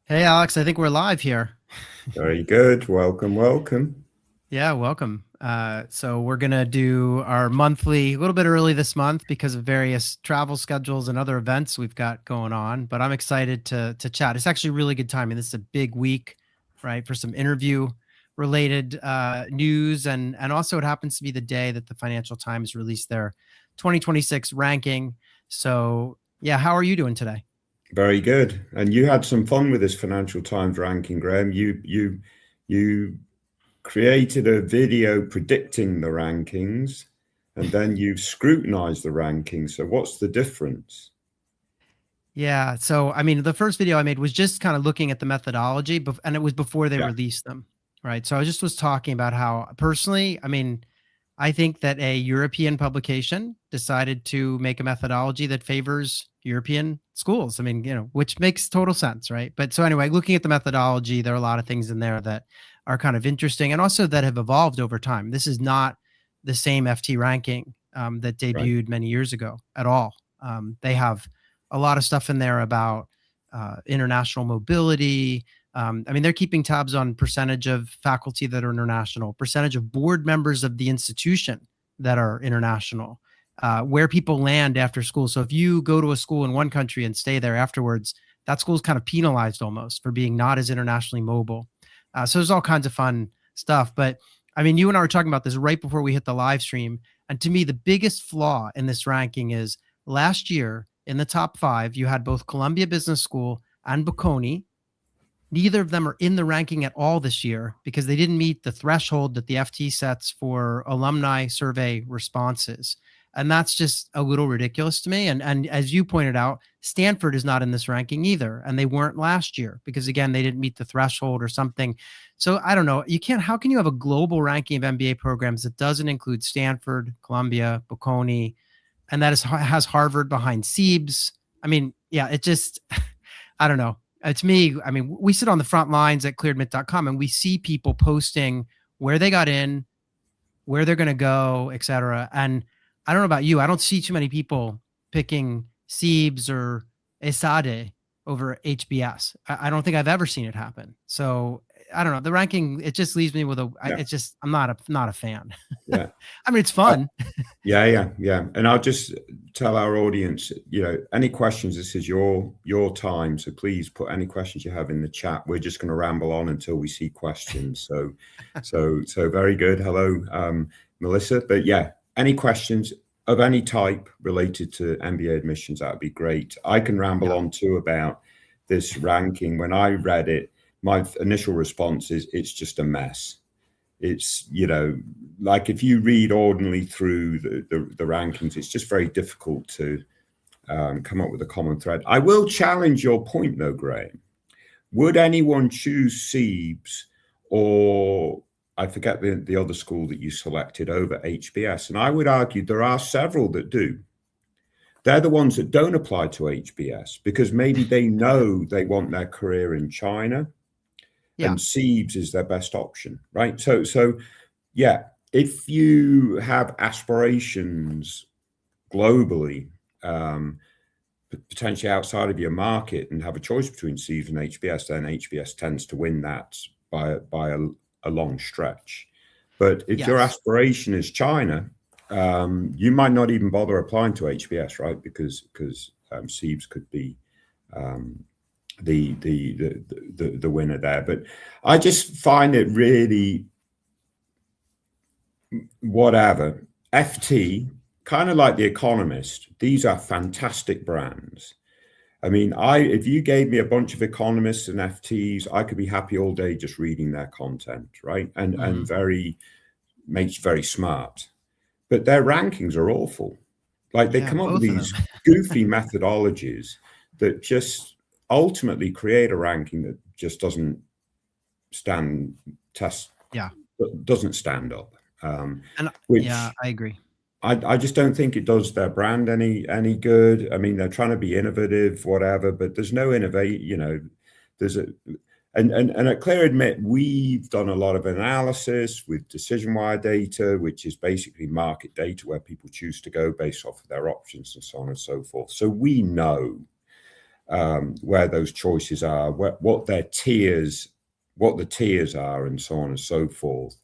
Hey, Alex, I think we're live here. Very good. Welcome, welcome. Yeah, welcome. So we're gonna do our monthly a little bit early this month because of various travel schedules and other events we've got going on. But I'm excited to chat. It's actually really good timing. This is a big week, right, for some interview related news, and also it happens to be the day that the Financial Times released their 2026 ranking. So yeah, how are you doing today? Very good. And you had some fun with this Financial Times ranking, Graham. You created a video predicting the rankings, and then you scrutinized the rankings. So what's the difference? Yeah. So, I mean, the first video I made was just kind of looking at the methodology, and it was before they Yeah, released them, right? So I just was talking about how personally, I mean, I think that a European publication decided to make a methodology that favors European schools. I mean, which makes total sense, right? But so anyway, looking at the methodology, there are a lot of things in there that are kind of interesting and also that have evolved over time. This is not the same FT ranking that right. debuted many years ago at all. They have a lot of stuff in there about international mobility. I mean, they're keeping tabs on percentage of faculty that are international, percentage of board members of the institution that are international, where people land after school. So if you go to a school in one country and stay there afterwards, that school is kind of penalized almost for being not as internationally mobile. So there's all kinds of fun stuff. But I mean, you and I were talking about this right before we hit the live stream. And to me, the biggest flaw in this ranking is last year in the top five, you had both Columbia Business School and Bocconi. Neither of them are in the ranking at all this year because they didn't meet the threshold that the FT sets for alumni survey responses. And that's just a little ridiculous to me. And as you pointed out, Stanford is not in this ranking either. And they weren't last year because again, they didn't meet the threshold or something. So I don't know. How can you have a global ranking of MBA programs that doesn't include Stanford, Columbia, Bocconi, and has Harvard behind Siebes? I mean, yeah, it just, I don't know. To me, I mean, we sit on the front lines at clearedmint.com and we see people posting where they got in, where they're going to go, et cetera. And I don't know about you. I don't see too many people picking Siebes or Esade over HBS. I don't think I've ever seen it happen. So I don't know. The ranking, it just leaves me with Yeah, it's just, I'm not a fan. yeah. I mean, it's Uh, fun. yeah. And I'll just tell our audience, any questions, this is your time. So please put any questions you have in the chat. We're just going to ramble on until we see questions. So very good. Hello, Melissa. But yeah, any questions of any type related to MBA admissions, that would be great. I can ramble Yeah. on too about this ranking. When I read it, my initial response is it's just a mess. It's, like if you read ordinarily through the rankings, it's just very difficult to come up with a common thread. I will challenge your point though, Graham. Would anyone choose Siebes or I forget the other school that you selected over HBS? And I would argue there are several that do. They're the ones that don't apply to HBS because maybe they know they want their career in China Yeah. and Siebes is their best option, right? So yeah, if you have aspirations globally, potentially outside of your market, and have a choice between Siebes and HBS, then HBS tends to win that by a long stretch. But if your Yes. aspiration is China, you might not even bother applying to HBS, right? Because Siebes could be um, the winner there. But I just find it really whatever. FT, kind of like The Economist, these are fantastic brands. I mean, if you gave me a bunch of economists and FTs, I could be happy all day just reading their content, right? And Mhm. very makes very smart. But their rankings are awful. Like they Yeah. come up with Both of them. these goofy methodologies that just ultimately create a ranking that just stand test Yeah. doesn't stand up. And yeah, Which I agree. I just don't think it does their brand any good. I mean, they're trying to be innovative, whatever, but there's no innovate. There's a and at Clear Admit, we've done a lot of analysis with decision wire data, which is basically market data where people choose to go based off of their options and so on and so forth. So we know where those choices are, what their tiers, what the tiers are, and so on and so forth.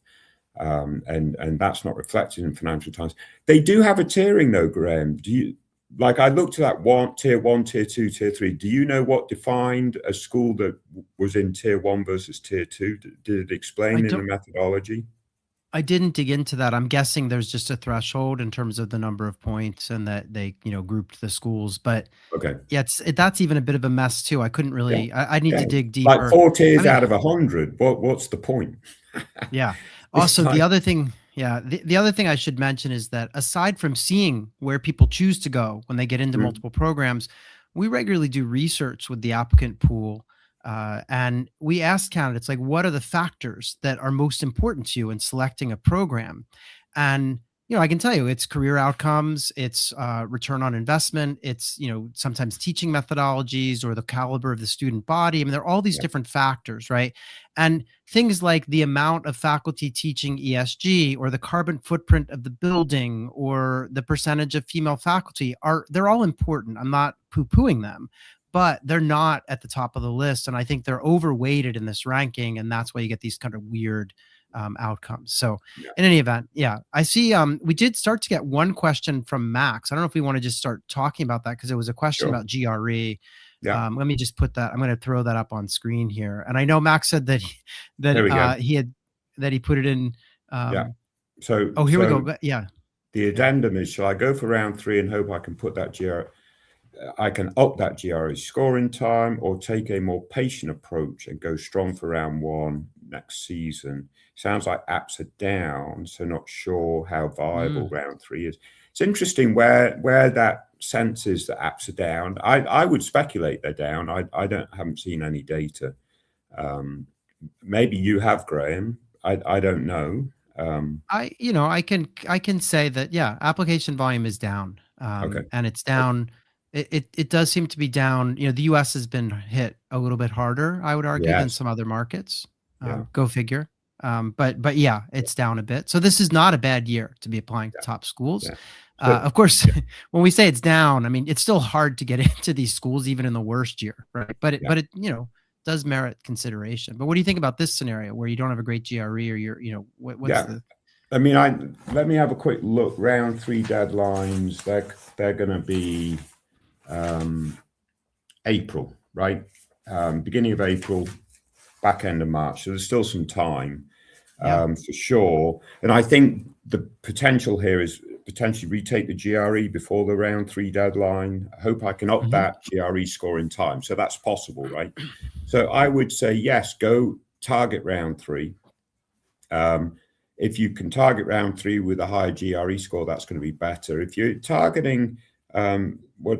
And that's not reflected in Financial Times. They do have a tiering though, Graham. Do you, like, I looked at that tier one, tier two, tier three. Do you know what defined a school that was in tier one versus tier two? Did it explain in the methodology? I didn't dig into that. I'm guessing there's just a threshold in terms of the number of points and that they, grouped the schools. But Okay. yeah, that's even a bit of a mess too. I couldn't really, Yeah. I need to dig deeper. Like 4 tiers out of 100. What's the point? Yeah. Also, the other thing, the other thing I should mention is that aside from seeing where people choose to go when they get into multiple programs, we regularly do research with the applicant pool. And we ask candidates, like, what are the factors that are most important to you in selecting a program? And, I can tell you it's career outcomes, it's return on investment, it's, sometimes teaching methodologies or the caliber of the student body. I mean, there are all these different factors, right? And things like the amount of faculty teaching ESG or the carbon footprint of the building or the percentage of female faculty they're all important. I'm not poo-pooing them, but they're not at the top of the list. And I think they're overweighted in this ranking. And that's why you get these kind of weird outcomes. So in any event, I see we did start to get one question from Max. I don't know if we want to just start talking about that because it was a question about GRE. Let me just put that. I'm going to throw that up on screen here. And I know Max said that he put it in. So here we go. Yeah. The addendum is, shall I go for round 3 and hope I can put that I can up that GRE scoring time, or take a more patient approach and go strong for round 1 next season? Sounds like apps are down, so not sure how viable round 3 is. It's interesting where that sense is that apps are down. I would speculate they're down. I haven't seen any data. Maybe you have, Graham. I don't know. I can say that application volume is down. And it's down. It does seem to be down. The US has been hit a little bit harder, I would argue, than some other markets. Go figure. But it's down a bit. So this is not a bad year to be applying to top schools. Of course, when we say it's down, I mean, it's still hard to get into these schools even in the worst year, right? But it does merit consideration. But what do you think about this scenario where you don't have a great GRE, or you're, what's the? I mean, let me have a quick look. Round 3 deadlines, they're going to be April, right? Beginning of April, back end of March. So there's still some time for sure. And I think the potential here is potentially retake the GRE before the round 3 deadline. I hope I can up that GRE score in time. So that's possible, right? So I would say, yes, go target round 3. If you can target round 3 with a higher GRE score, that's going to be better. If you're targeting, what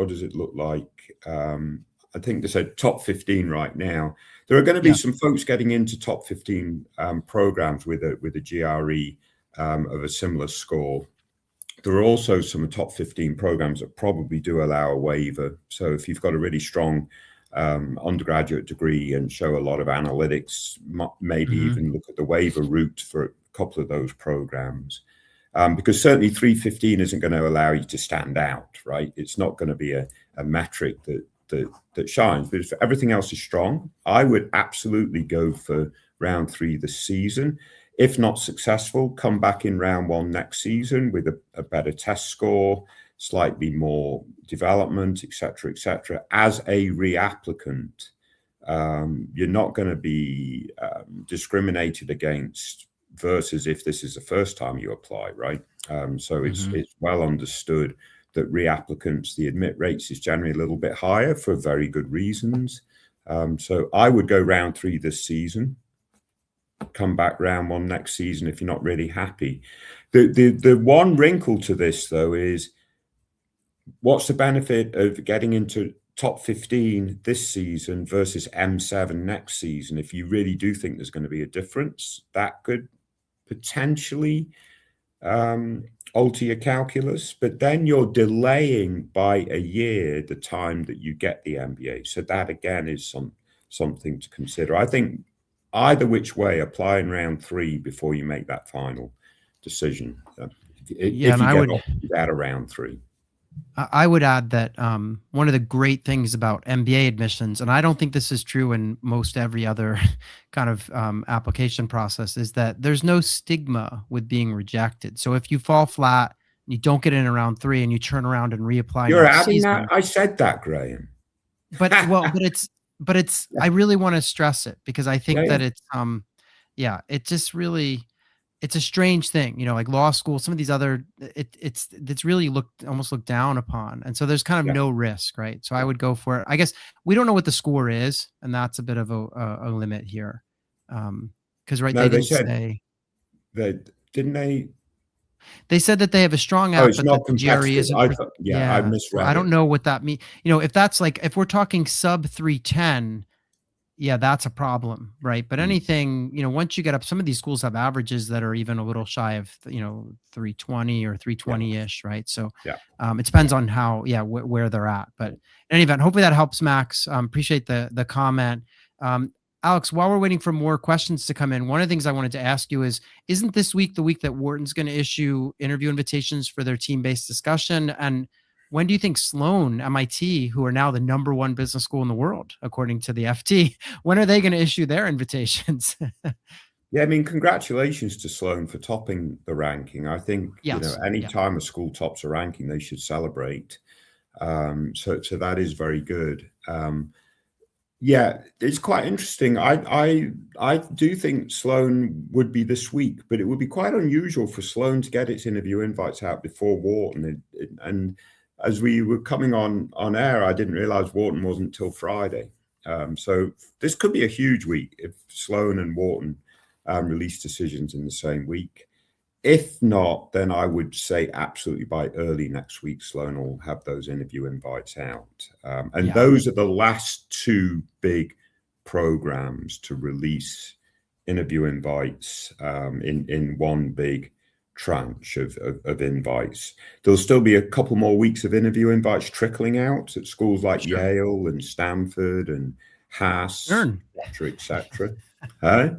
does it look like? I think they said top 15 right now. There are going to be some folks getting into top 15 programs with a GRE of a similar score. There are also some top 15 programs that probably do allow a waiver. So if you've got a really strong undergraduate degree and show a lot of analytics, maybe even look at the waiver route for a couple of those programs. Because certainly 315 isn't going to allow you to stand out, right? It's not going to be a metric that shines. But if everything else is strong, I would absolutely go for round 3 this season. If not successful, come back in round 1 next season with a better test score, slightly more development, etc., as a reapplicant. You're not going to be discriminated against versus if this is the first time you apply, right? So it's well understood that reapplicants, the admit rates is generally a little bit higher for very good reasons. So I would go round 3 this season, come back round 1 next season if you're not really happy. The one wrinkle to this, though, is what's the benefit of getting into top 15 this season versus M7 next season? If you really do think there's going to be a difference, that could potentially alter your calculus, but then you're delaying by a year the time that you get the MBA. So that again is something to consider. I think either which way, apply in round 3 before you make that final decision. If you get out of round 3. I would add that one of the great things about MBA admissions, and I don't think this is true in most every other kind of application process, is that there's no stigma with being rejected. So if you fall flat, you don't get in round three, and you turn around and reapply You're next adding that? season. I said that, Graham. But well, but it's Yeah, I really want to stress it because I yeah, think yeah. that it's yeah, it just really it's a strange thing, like law school, some of these other it's really almost looked down upon. And so there's kind of Yeah, no risk, right? So I yeah. would go for it. I guess we don't know what the score is, and that's a bit of a limit here. Because right, they No, they didn't said say. that, didn't they? They said that they have a strong Oh, app, it's but that not the GRE competitive. isn't I for. thought, yeah, I Yeah. So I misread don't it. know what that means. If that's like if we're talking sub 310, yeah, that's a problem, right? But Mm, anything, once you get up, some of these schools have averages that are even a little shy of, 320 or yeah, 320-ish, right? So yeah. it depends on how, yeah, where they're at. But in any event, hopefully that helps, Max. Appreciate the comment. Um, Alex, while we're waiting for more questions to come in, one of the things I wanted to ask you is, isn't this week the week that Wharton's going to issue interview invitations for their team-based discussion? And when do you think Sloan, MIT, who are now the number one business school in the world, according to the FT, when are they going to issue their invitations? Yeah, I mean, congratulations to Sloan for topping the ranking. I think, Yes. any Yeah. time a school tops a ranking, they should celebrate. So that is very good. Yeah, it's quite interesting. I do think Sloan would be this week, but it would be quite unusual for Sloan to get its interview invites out before Wharton. And as we were coming on air, I didn't realize Wharton wasn't till Friday. So this could be a huge week if Sloan and Wharton release decisions in the same week. If not, then I would say absolutely by early next week, Sloan will have those interview invites out. And Yeah. those are the last two big programs to release interview invites in one big tranche of invites. There'll still be a couple more weeks of interview invites trickling out at schools like Sure. Yale and Stanford and Haas, Stern. et cetera. Huh?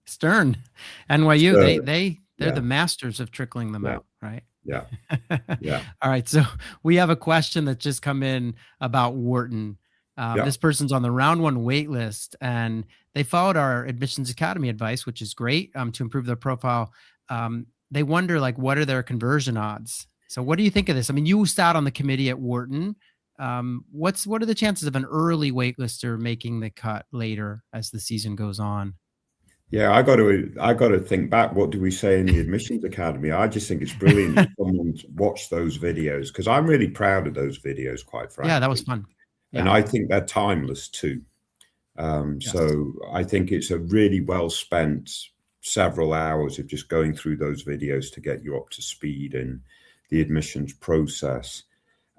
Stern. NYU, So, they're yeah, the masters of trickling them yeah, out, right? yeah, yeah, All right. So we have a question that just come in about Wharton. yeah. This person's on the round one wait list, and they followed our Admissions Academy advice, which is great to improve their profile. They wonder, like, what are their conversion odds? So what do you think of this? I mean, you sat on the committee at Wharton. What are the chances of an early waitlister making the cut later as the season goes on? Yeah, I got to think back. What do we say in the Admissions Academy? I just think it's brilliant that someone's watched those videos because I'm really proud of those videos, quite Yeah, that was frankly. fun. And Yeah. I think they're timeless too. Yes. So I think it's a really well spent several hours of just going through those videos to get you up to speed in the admissions process.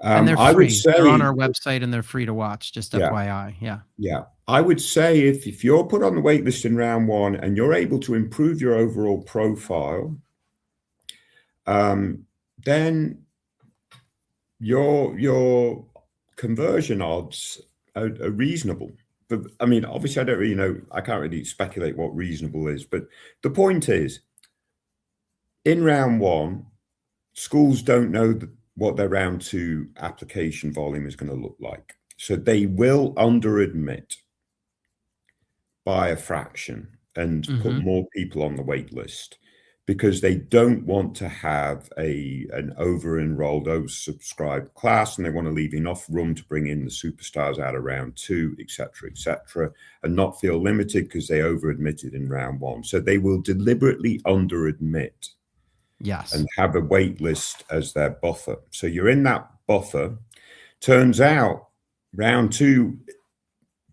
And they're I would free. They're on say, our website and they're free to watch, just yeah, FYI. Yeah. yeah. I would say if you're put on the wait list in round one and you're able to improve your overall profile, then your conversion odds are reasonable. But I mean, obviously, I don't really know. I can't really speculate what reasonable is. But the point is, in round one, schools don't know what their round two application volume is going to look like. So they will underadmit by a fraction and put Hmm. more people on the wait list because they don't want to have an over enrolled, oversubscribed class, and they want to leave enough room to bring in the superstars out of round two, et cetera, and not feel limited because they over admitted in round one. So they will deliberately under admit Yes. and have a wait list as their buffer. So you're in that buffer. Turns out round two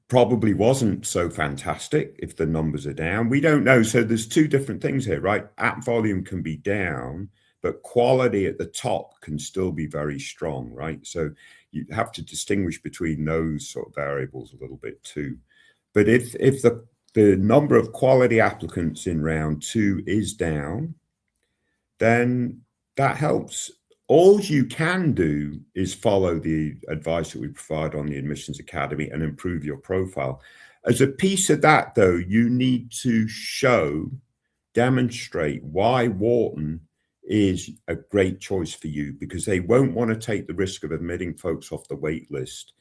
probably wasn't so fantastic if the numbers are down. We don't know. So there's two different things here, right? App volume can be down, but quality at the top can still be very strong, right? So you have to distinguish between those sort of variables a little bit too. But if the number of quality applicants in round two is down, then that helps. All you can do is follow the advice that we provide on the Admissions Academy and improve your profile. As a piece of that, though, you need to demonstrate why Wharton is a great choice for you, because they won't want to take the risk of admitting folks off the wait list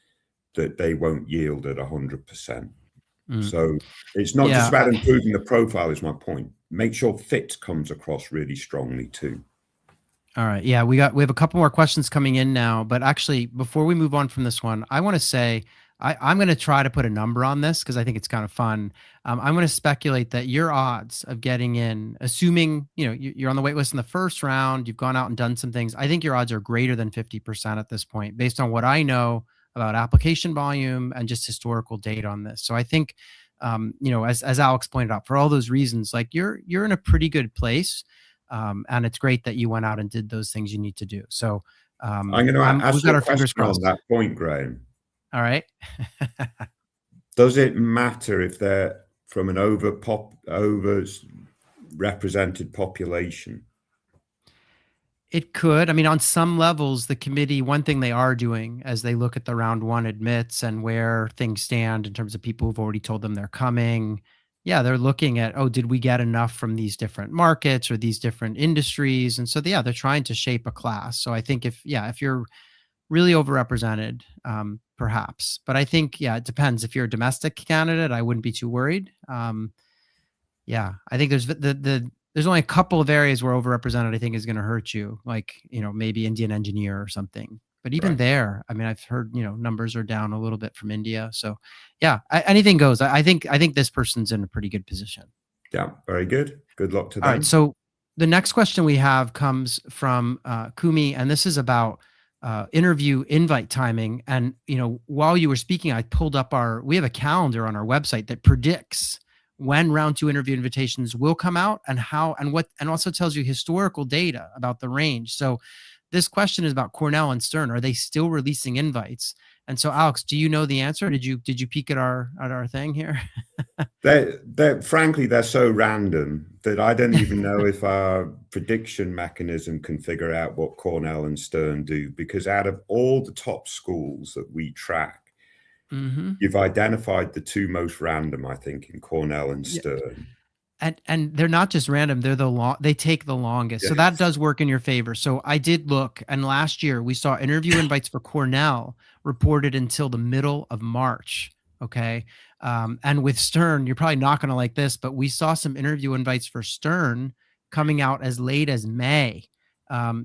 that they won't yield at 100%. So it's not just about improving the profile, is my point. Make sure fit comes across really strongly too. All right. Yeah, we have a couple more questions coming in now, but actually before we move on from this one, I want to say I'm going to try to put a number on this because I think it's kind of fun. I'm going to speculate that your odds of getting in, assuming you're on the wait list in the first round, you've gone out and done some things, I think your odds are greater than 50% at this point, based on what I know about application volume and just historical data on this. So I think, as Alex pointed out, for all those reasons, like you're in a pretty good place. And it's great that you went out and did those things you need to do. So I'm going to ask you a question on that point, Graham. All right. Does it matter if they're from an over-represented population? It could. I mean, on some levels, the committee, one thing they are doing as they look at the round one admits and where things stand in terms of people who've already told them they're coming. Yeah, they're looking at, did we get enough from these different markets or these different industries? And so, they're trying to shape a class. So I think if you're really overrepresented, perhaps, but I think, it depends. If you're a domestic candidate, I wouldn't be too worried. I think there's only a couple of areas where overrepresented, I think, is going to hurt you, like, maybe Indian engineer or something. But even there, I mean, I've heard, numbers are down a little bit from India. So anything goes. I think this person's in a pretty good position. Yeah, very good. Good luck to them. All right. So the next question we have comes from Kumi, and this is about interview invite timing. And, while you were speaking, I pulled up we have a calendar on our website that predicts when round 2 interview invitations will come out and how, and what, and also tells you historical data about the range. So this question is about Cornell and Stern. Are they still releasing invites? And so, Alex, do you know the answer? Did you peek at our thing here? Frankly, they're so random that I don't even know if our prediction mechanism can figure out what Cornell and Stern do, because out of all the top schools that we track, you've identified the 2 most random, I think, in Cornell and Stern. And they're not just random, they take the longest. Yes. So that does work in your favor. So I did look, and last year we saw interview invites for Cornell reported until the middle of March. Okay. And with Stern, you're probably not going to like this, but we saw some interview invites for Stern coming out as late as May.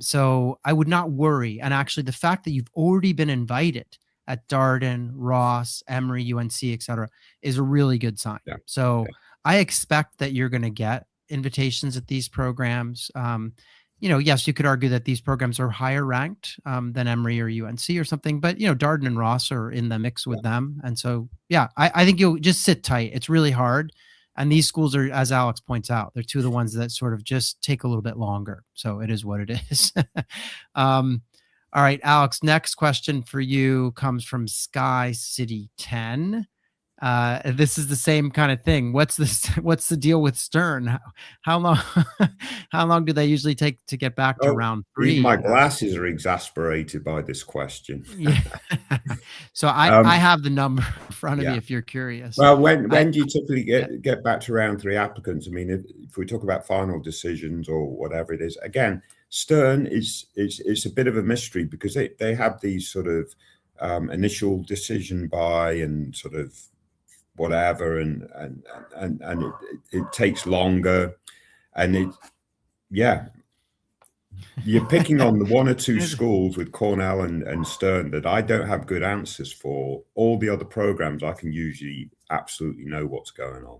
So I would not worry. And actually the fact that you've already been invited at Darden, Ross, Emory, UNC, et cetera, is a really good sign. Yeah. So I expect that you're going to get invitations at these programs. Yes, you could argue that these programs are higher ranked than Emory or UNC or something, but Darden and Ross are in the mix with them. And so, I think you'll just sit tight. It's really hard. And these schools are, as Alex points out, they're 2 of the ones that sort of just take a little bit longer. So it is what it is. All right, Alex, next question for you comes from Sky City 10. This is the same kind of thing. What's the deal with Stern? How long do they usually take to get back to round 3? My glasses are exasperated by this question. So I have the number in front of me if you're curious. Well, when do you typically get back to round 3 applicants? I mean, if we talk about final decisions or whatever it is, again, Stern is a bit of a mystery, because they have these sort of initial decision by and sort of whatever, and it takes longer, and you're picking on the 1 or 2 schools with Cornell and Stern that I don't have good answers for. All the other programs, I can usually absolutely know what's going on.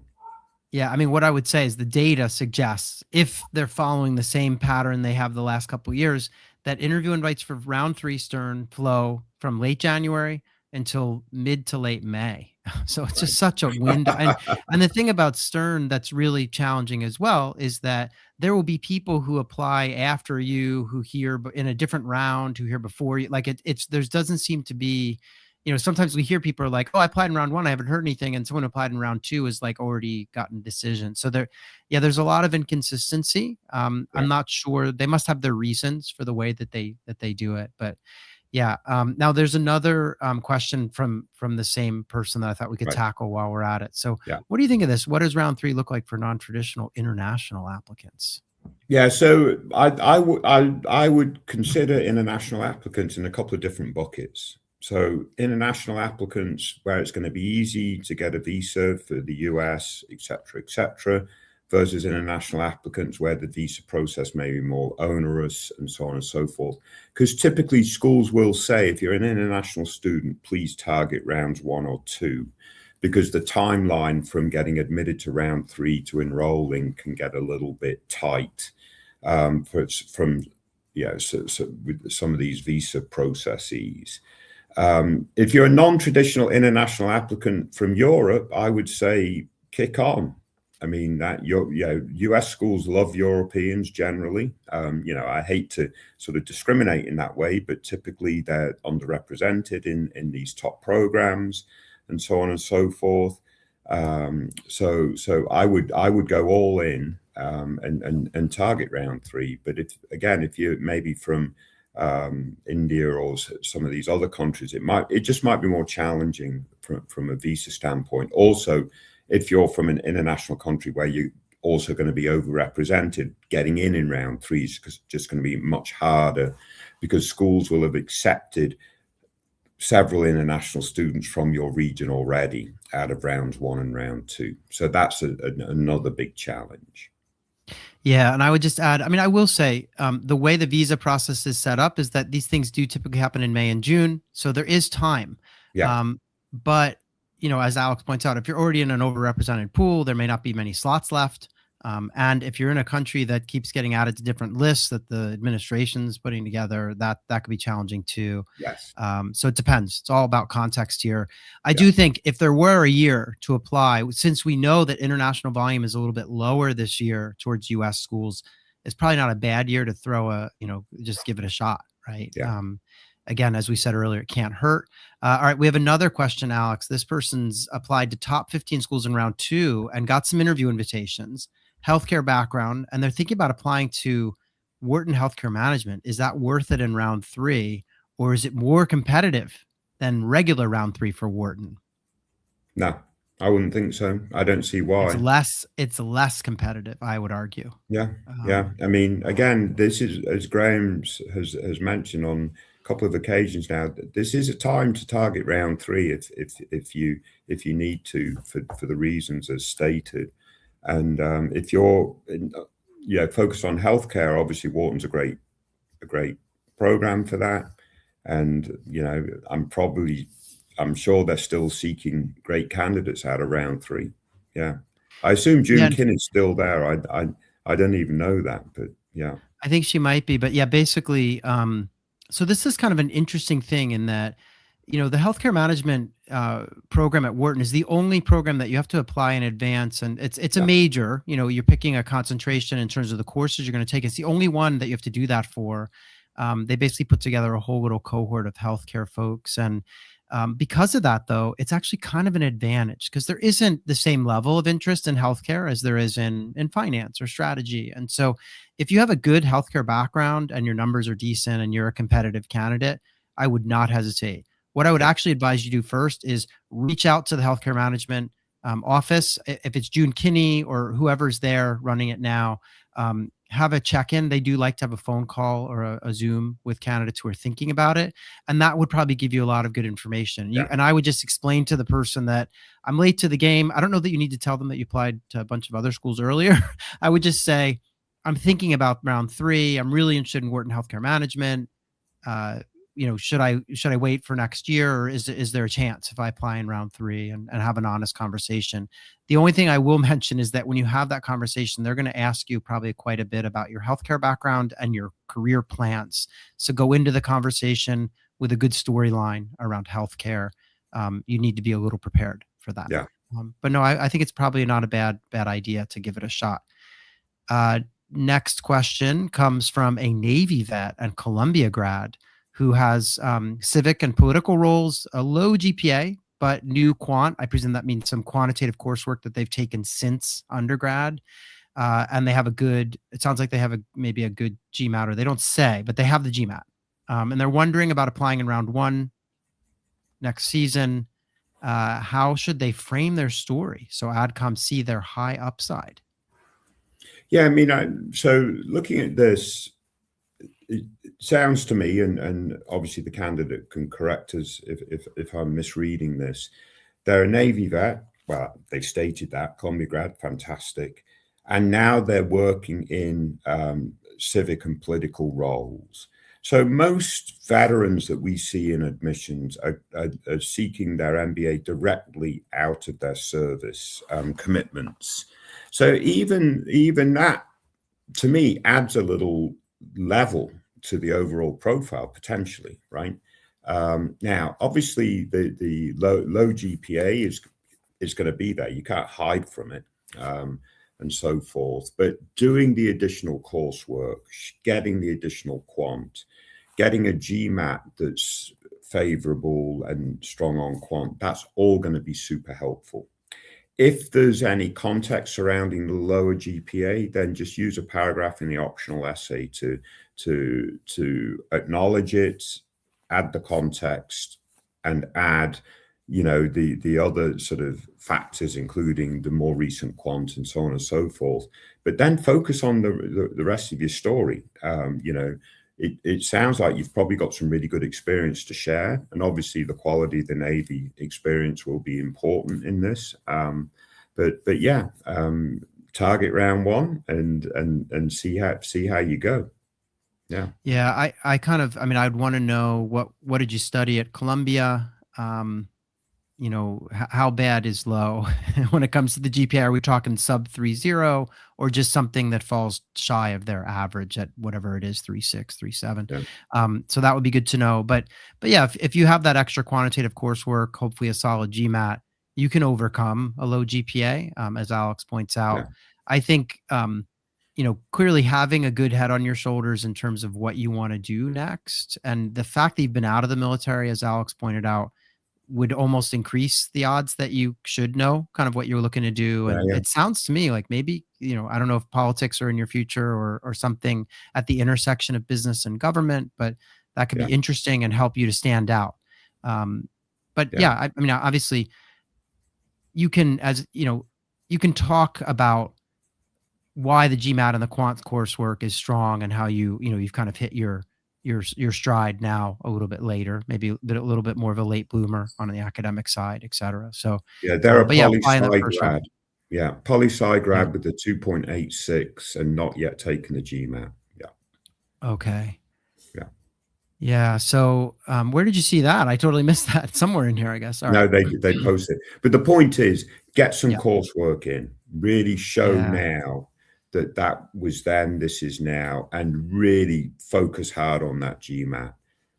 Yeah, I mean, what I would say is the data suggests, if they're following the same pattern they have the last couple of years, that interview invites for round 3 Stern flow from late January until mid to late May. So it's just such a window. And the thing about Stern that's really challenging as well is that there will be people who apply after you, who hear in a different round, who hear before you. Like there doesn't seem to be, sometimes we hear people are like, I applied in round 1, I haven't heard anything. And someone who applied in round 2 is like already gotten a decision. So there's a lot of inconsistency. I'm not sure. They must have their reasons for the way that they do it, but now there's another question from the same person that I thought we could tackle while we're at it. So what do you think of this? What does round 3 look like for non-traditional international applicants? Yeah, so I would consider international applicants in a couple of different buckets. So international applicants where it's going to be easy to get a visa for the US, et cetera, versus international applicants where the visa process may be more onerous and so on and so forth. Because typically schools will say, if you're an international student, please target rounds 1 or 2, because the timeline from getting admitted to round 3 to enrolling can get a little bit tight, from with some of these visa processes. If you're a non-traditional international applicant from Europe, I would say kick on. I mean, that US schools love Europeans generally. I hate to sort of discriminate in that way, but typically they're underrepresented in these top programs and so on and so forth. So I would go all in, and target round 3. But if you're maybe from India or some of these other countries, it just might be more challenging from a visa standpoint. Also, if you're from an international country where you also going to be overrepresented, getting in round 3 is just going to be much harder, because schools will have accepted several international students from your region already out of rounds 1 and round 2. So that's another big challenge. Yeah, and I would just add, I mean, I will say, the way the visa process is set up is that these things do typically happen in May and June, so there is time. Yeah. But as Alex points out, if you're already in an overrepresented pool, there may not be many slots left. And if you're in a country that keeps getting added to different lists that the administration's putting together, that could be challenging too. Yes. So it depends. It's all about context here. I do think if there were a year to apply, since we know that international volume is a little bit lower this year towards US schools, it's probably not a bad year to throw just give it a shot, right? Yeah. Again, as we said earlier, it can't hurt. All right, we have another question, Alex. This person's applied to top 15 schools in round 2 and got some interview invitations, healthcare background, and they're thinking about applying to Wharton Healthcare Management. Is that worth it in round 3, or is it more competitive than regular round 3 for Wharton? No, I wouldn't think so. I don't see why. It's less competitive, I would argue. Yeah. I mean, again, this is, as Graham has mentioned on a couple of occasions now, this is a time to target round 3 if you need to, for the reasons as stated. And if you're focused on healthcare, obviously Wharton's a great program for that. And I'm sure they're still seeking great candidates out of round 3. Yeah, I assume June Kinney's still there. I don't even know that, but yeah, I think she might be. But yeah, basically, so this is kind of an interesting thing in that, the healthcare management program at Wharton is the only program that you have to apply in advance, and it's a major. You're picking a concentration in terms of the courses you're going to take. It's the only one that you have to do that for. They basically put together a whole little cohort of healthcare folks, and because of that, though, it's actually kind of an advantage because there isn't the same level of interest in healthcare as there is in finance or strategy. And so if you have a good healthcare background and your numbers are decent and you're a competitive candidate, I would not hesitate. What I would actually advise you do first is reach out to the healthcare management office. If it's June Kinney or whoever's there running it now, have a check-in. They do like to have a phone call or a Zoom with candidates who are thinking about it. And that would probably give you a lot of good information. And I would just explain to the person that I'm late to the game. I don't know that you need to tell them that you applied to a bunch of other schools earlier. I would just say, I'm thinking about round 3. I'm really interested in Wharton Healthcare Management. Should I wait for next year, or is there a chance if I apply in round 3 and have an honest conversation? The only thing I will mention is that when you have that conversation, they're going to ask you probably quite a bit about your healthcare background and your career plans. So go into the conversation with a good storyline around healthcare. You need to be a little prepared for that. Yeah. But no, I think it's probably not a bad idea to give it a shot. Next question comes from a Navy vet and Columbia grad who has civic and political roles, a low GPA, but new quant. I presume that means some quantitative coursework that they've taken since undergrad. And they have it sounds like they have maybe a good GMAT, or they don't say, but they have the GMAT. And they're wondering about applying in round 1 next season. How should they frame their story so AdCom see their high upside? Yeah, I mean, so looking at this, it sounds to me, and obviously the candidate can correct us if I'm misreading this. They're a Navy vet. Well, they stated that Columbia grad, fantastic, and now they're working in civic and political roles. So most veterans that we see in admissions are seeking their MBA directly out of their service commitments. So even that, to me, adds a little level to the overall profile potentially, right? Now, obviously, the low GPA is going to be there. You can't hide from it, and so forth. But doing the additional coursework, getting the additional quant, getting a GMAT that's favorable and strong on quant, that's all going to be super helpful. If there's any context surrounding the lower GPA, then just use a paragraph in the optional essay to acknowledge it, add the context, and add, the other sort of factors, including the more recent quant and so on and so forth. But then focus on the rest of your story. It sounds like you've probably got some really good experience to share, and obviously the quality of the Navy experience will be important in this. But yeah, target round one and see how you go. Yeah. Yeah, I mean, I'd want to know what did you study at Columbia? How bad is low when it comes to the GPA? Are we talking sub 3.0 or just something that falls shy of their average at whatever it is, 3.6, 3.7? Yeah. So that would be good to know. But yeah, if you have that extra quantitative coursework, hopefully a solid GMAT, you can overcome a low GPA, as Alex points out. Yeah. I think, clearly having a good head on your shoulders in terms of what you want to do next, and the fact that you've been out of the military, as Alex pointed out, would almost increase the odds that you should know kind of what you're looking to do. Yeah. And Yeah. it sounds to me like maybe, I don't know if politics are in your future or something at the intersection of business and government, but that could be Yeah. interesting and help you to stand out. But Yeah. yeah, I mean, obviously you can, you can talk about why the GMAT and the quant coursework is strong and how you've kind of hit your stride now a little bit later, maybe a little bit more of a late bloomer on the academic side, et cetera. So, Yeah, they're a but yeah, poli applying that sci first round. grad. Yeah, poli sci Yeah. grad with the 2.86 and not yet taken the GMAT. Yeah. Okay. Yeah. Yeah. So, where did you see that? I totally missed that. Somewhere in here, I guess. All No, right. they post it. But the point is, get some Yeah. coursework in. Really show Yeah. now that was then, this is now, and really focus hard on that GMAT.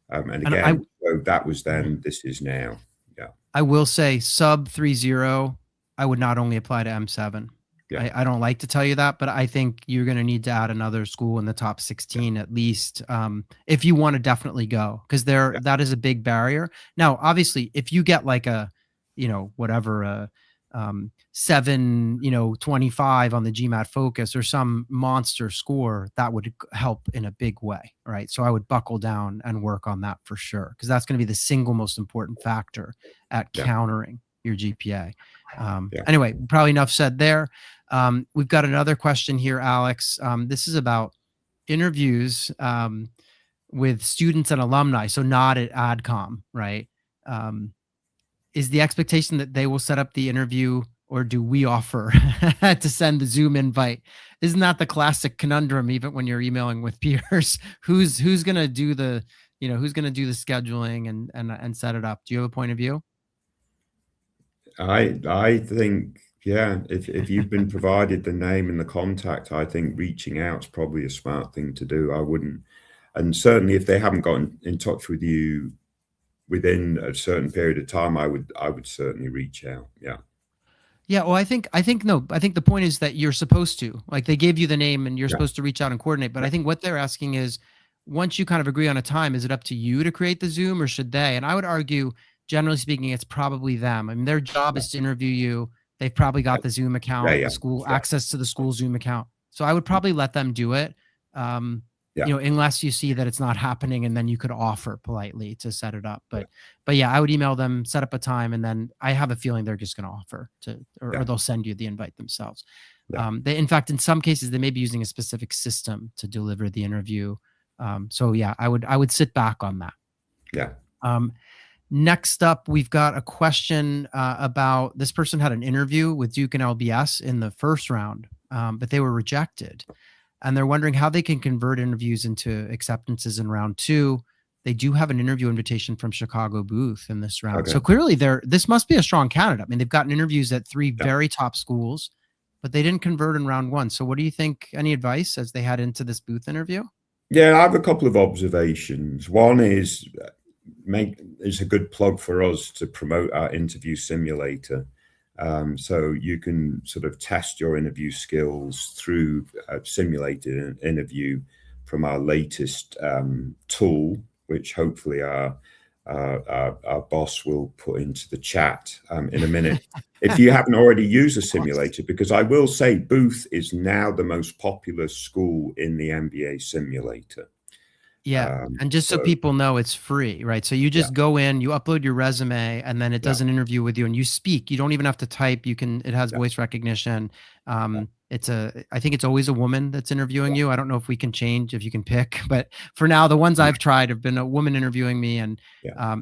And And again, so that was then, this is now. Yeah. I will say sub 3.0, I would not only apply to M7. Yeah. I don't like to tell you that, but I think you're going to need to add another school in the top 16 at least, if you want to definitely go, because Yeah. that is a big barrier. Now, obviously, if you get like a, whatever, 7, 25 on the GMAT focus or some monster score, that would help in a big way, right? So I would buckle down and work on that for sure, because that's going to be the single most important factor at Yeah. countering your GPA. Yeah. Anyway, probably enough said there. We've got another question here, Alex. This is about interviews with students and alumni, so not at AdCom, right? Is the expectation that they will set up the interview, or do we offer to send the Zoom invite? Isn't that the classic conundrum, even when you're emailing with peers? Who's going to do the, who's going to do the scheduling and set it up? Do you have a point of view? I think, yeah, if you've been provided the name and the contact, I think reaching out is probably a smart thing to do. I wouldn't, and certainly if they haven't gotten in touch with you within a certain period of time, I would certainly reach out. Yeah. Yeah, well, I think no. I think the point is that you're supposed to, like, they gave you the name and you're Yeah. supposed to reach out and coordinate. But I think what they're asking is, once you kind of agree on a time, is it up to you to create the Zoom, or should they? And I would argue, generally speaking, it's probably them. I mean, their job is to interview you. They've probably got the Zoom account, Yeah. the school Yeah. access to the school Zoom account. So I would probably let them do it. Yeah. Unless you see that it's not happening, and then you could offer politely to set it up. But yeah, I would email them, set up a time, and then I have a feeling they're just going to offer to, or Yeah. they'll send you the invite themselves. Yeah. They, in fact, in some cases, they may be using a specific system to deliver the interview. So yeah, I would sit back on that. Yeah. Um, Next up, we've got a question about this person had an interview with Duke and LBS in the first round, but they were rejected. And they're wondering how they can convert interviews into acceptances in round two. They do have an interview invitation from Chicago Booth in this round. Okay. So clearly this must be a strong candidate. I mean, they've gotten interviews at three Yeah. very top schools, but they didn't convert in round one. So what do you think? Any advice as they head into this Booth interview? Yeah, I have a couple of observations. One is it's a good plug for us to promote our interview simulator. So you can sort of test your interview skills through a simulated interview from our latest tool, which hopefully our boss will put into the chat in a minute. If you haven't already used a simulator, because I will say Booth is now the most popular school in the MBA simulator. Yeah. And just so people know, it's free, right? So you just go in, you upload your resume, and then it does an interview with you and you speak. You don't even have to type. It has voice recognition. I think it's always a woman that's interviewing you. I don't know if we can change, if you can pick, but for now, the ones I've tried have been a woman interviewing me, and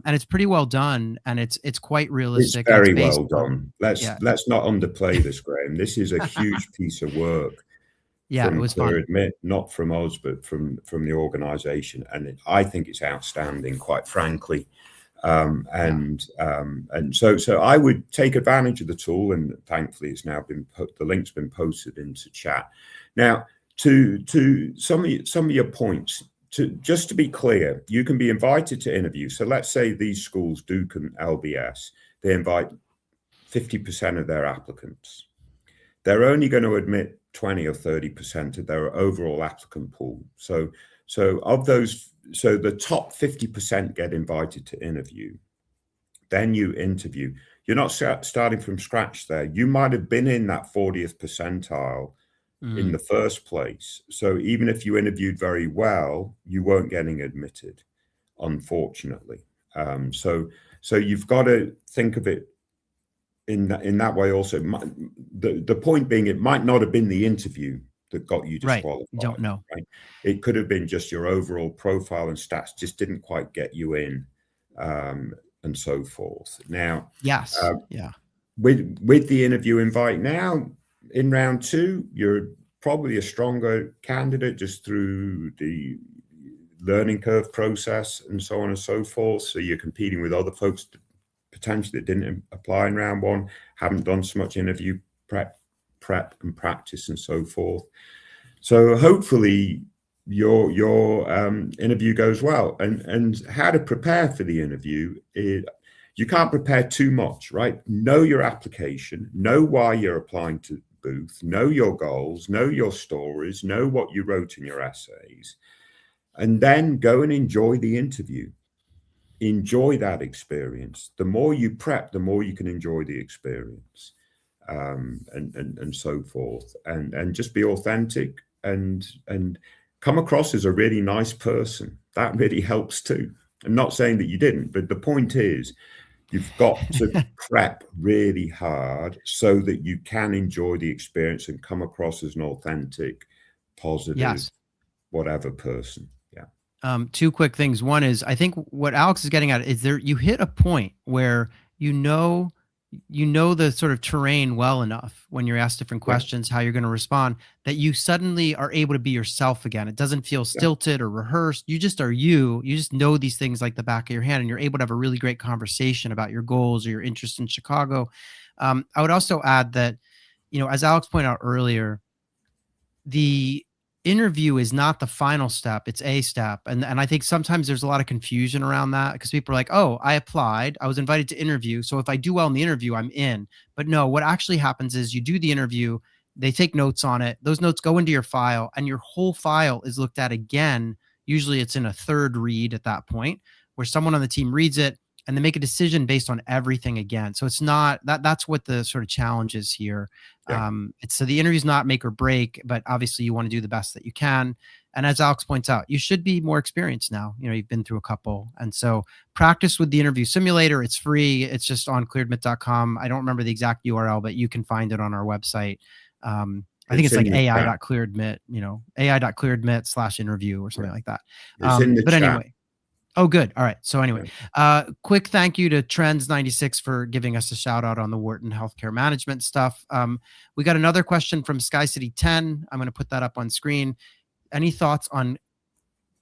it's pretty well done, and it's quite realistic. It's very well done. Let's not underplay this, Graham. This is a huge piece of work. Yeah, it was fun. Admit, not from us, but from the organization, and I think it's outstanding, quite frankly. So I would take advantage of the tool, and thankfully, it's now been the link's been posted into chat. Now, to some of your points, just to be clear, you can be invited to interview. So let's say these schools, Duke and LBS, they invite 50% of their applicants. They're only going to admit 20 or 30% of their overall applicant pool. So of those, so the top 50% get invited to interview. Then you interview. You're not starting from scratch there. You might have been in that 40th percentile in the first place. So even if you interviewed very well, you weren't getting admitted, unfortunately. So you've got to think of it in that way also. The point being, it might not have been the interview that got you disqualified. Right. You don't know. Right? It could have been just your overall profile and stats just didn't quite get you in, and so forth. Now, yes, with the interview invite now in round two, you're probably a stronger candidate just through the learning curve process and so on and so forth. So you're competing with other folks potentially that didn't apply in round one, haven't done so much interview prep and practice and so forth. So hopefully your interview goes well. And how to prepare for the interview is, you can't prepare too much, right? Know your application, know why you're applying to Booth, know your goals, know your stories, know what you wrote in your essays, and then go and enjoy the interview. Enjoy that experience. The more you prep, the more you can enjoy the experience, and so forth. And just be authentic and come across as a really nice person. That really helps too. I'm not saying that you didn't, but the point is, you've got to prep really hard so that you can enjoy the experience and come across as an authentic, positive, whatever person. Two quick things. One is, I think what Alex is getting at is you hit a point where you know the sort of terrain well enough when you're asked different questions, how you're going to respond, that you suddenly are able to be yourself again. It doesn't feel stilted or rehearsed. You just are you. You just know these things like the back of your hand, and you're able to have a really great conversation about your goals or your interest in Chicago. I would also add that, as Alex pointed out earlier, the interview is not the final step, it's a step. And I think sometimes there's a lot of confusion around that, because people are like, oh, I applied, I was invited to interview, so if I do well in the interview, I'm in. But no, what actually happens is you do the interview, they take notes on it, those notes go into your file, and your whole file is looked at again. Usually it's in a third read at that point, where someone on the team reads it and they make a decision based on everything again. So it's not that's what the sort of challenge is here. So the interview is not make or break, but obviously you want to do the best that you can. And as Alex points out, you should be more experienced now. You've been through a couple. And so practice with the interview simulator. It's free. It's just on clearedmit.com. I don't remember the exact URL, but you can find it on our website. I think It's it's like in the chat. AI.clearadmit, AI.clearadmit/interview or Yeah. something like that. It's in the But chat. anyway. Oh, good. All right. So anyway, Yeah. quick thank you to Trends96 for giving us a shout out on the Wharton healthcare management stuff. We got another question from Sky City 10. I'm going to put that up on screen. Any thoughts on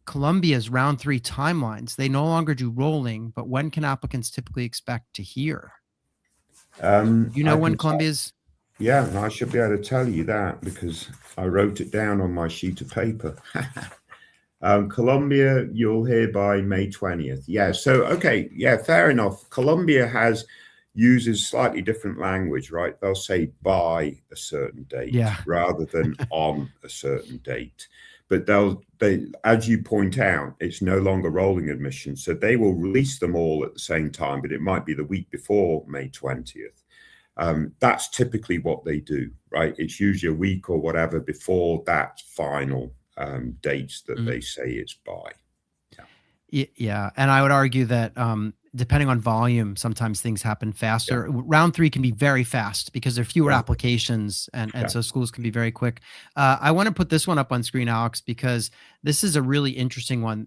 Columbia's round 3 timelines? They no longer do rolling, but when can applicants typically expect to hear? You know when Columbia's? Yeah, and I should be able to tell you that because I wrote it down on my sheet of paper. Columbia, you'll hear by May 20th. Yeah, so, okay, yeah, fair enough. Columbia uses slightly different language, right? They'll say by a certain date rather than on a certain date. But they, as you point out, it's no longer rolling admission. So they will release them all at the same time, but it might be the week before May 20th. That's typically what they do, right? It's usually a week or whatever before that final dates that they say it's by. Yeah. And I would argue that depending on volume, sometimes things happen faster. Yeah. Round 3 can be very fast because there are fewer applications, and so schools can be very quick. I want to put this one up on screen, Alex, because this is a really interesting one.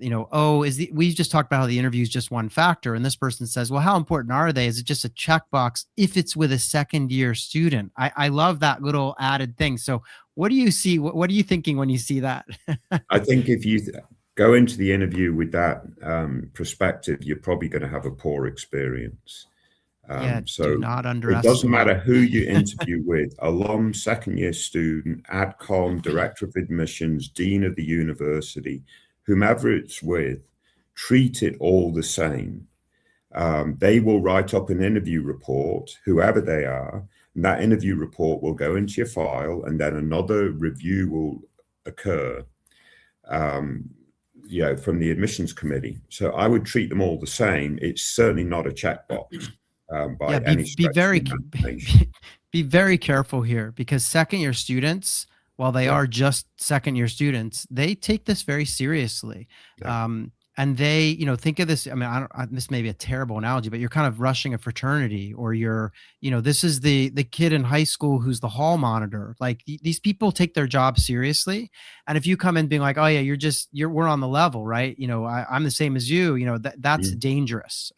We just talked about how the interview is just one factor, and this person says, well, how important are they? Is it just a checkbox if it's with a second-year student? I love that little added thing. So what do you see? What are you thinking when you see that? I think if you go into the interview with that perspective, you're probably going to have a poor experience. So do not underestimate. It doesn't matter who you interview with, alum, second-year student, AdCom, director of admissions, dean of the university, whomever it's with, treat it all the same. They will write up an interview report, whoever they are, and that interview report will go into your file, and then another review will occur from the admissions committee. So I would treat them all the same. It's certainly not a checkbox by any stretch of the imagination. Be very careful here, because second-year students, while they are just second-year students, they take this very seriously. And they, think of this. I mean, this may be a terrible analogy, but you're kind of rushing a fraternity, or this is the kid in high school who's the hall monitor. Like these people take their job seriously. And if you come in being like, oh yeah, we're on the level, right? I'm the same as you, that's dangerous.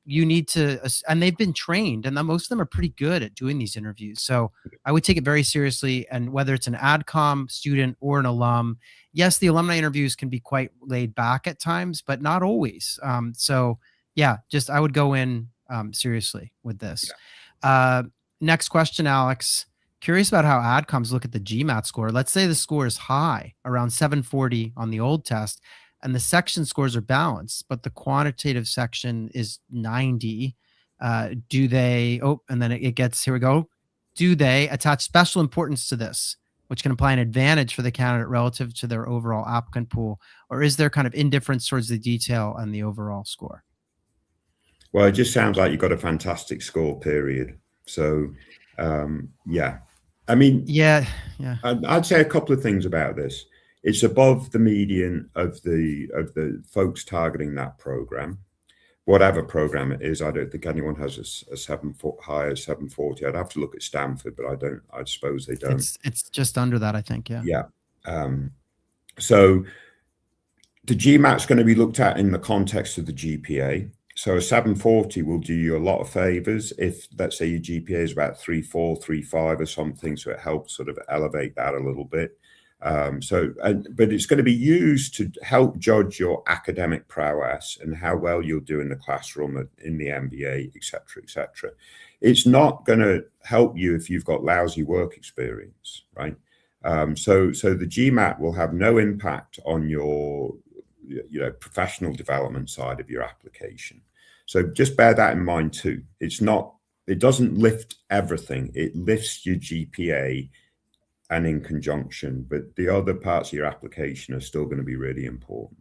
You need to, and they've been trained, and most of them are pretty good at doing these interviews. So I would take it very seriously. And whether it's an AdCom student or an alum, yes, the alumni interviews can be quite laid back at times, but not always. So yeah, I would go in seriously with this. Next question, Alex. Curious about how AdComs look at the GMAT score. Let's say the score is high, around 740 on the old test, and the section scores are balanced, but the quantitative section is 90. Do they, and then it gets, here we go. Do they attach special importance to this, which can imply an advantage for the candidate relative to their overall applicant pool? Or is there kind of indifference towards the detail and the overall score? Well, it just sounds like you've got a fantastic score, period. So, I mean, I'd say a couple of things about this. It's above the median of the folks targeting that program. Whatever program it is, I don't think anyone has a 7-foot high as 740. I'd have to look at Stanford, but I suppose they don't. It's just under that, I think. Yeah. So the GMAT's going to be looked at in the context of the GPA. So a 740 will do you a lot of favors if, let's say, your GPA is about 3.4, 3.5 or something. So it helps sort of elevate that a little bit. But it's going to be used to help judge your academic prowess and how well you'll do in the classroom, in the MBA, et cetera, et cetera. It's not going to help you if you've got lousy work experience, right? So the GMAT will have no impact on your professional development side of your application. So just bear that in mind too. It doesn't lift everything. It lifts your GPA and in conjunction, but the other parts of your application are still going to be really important.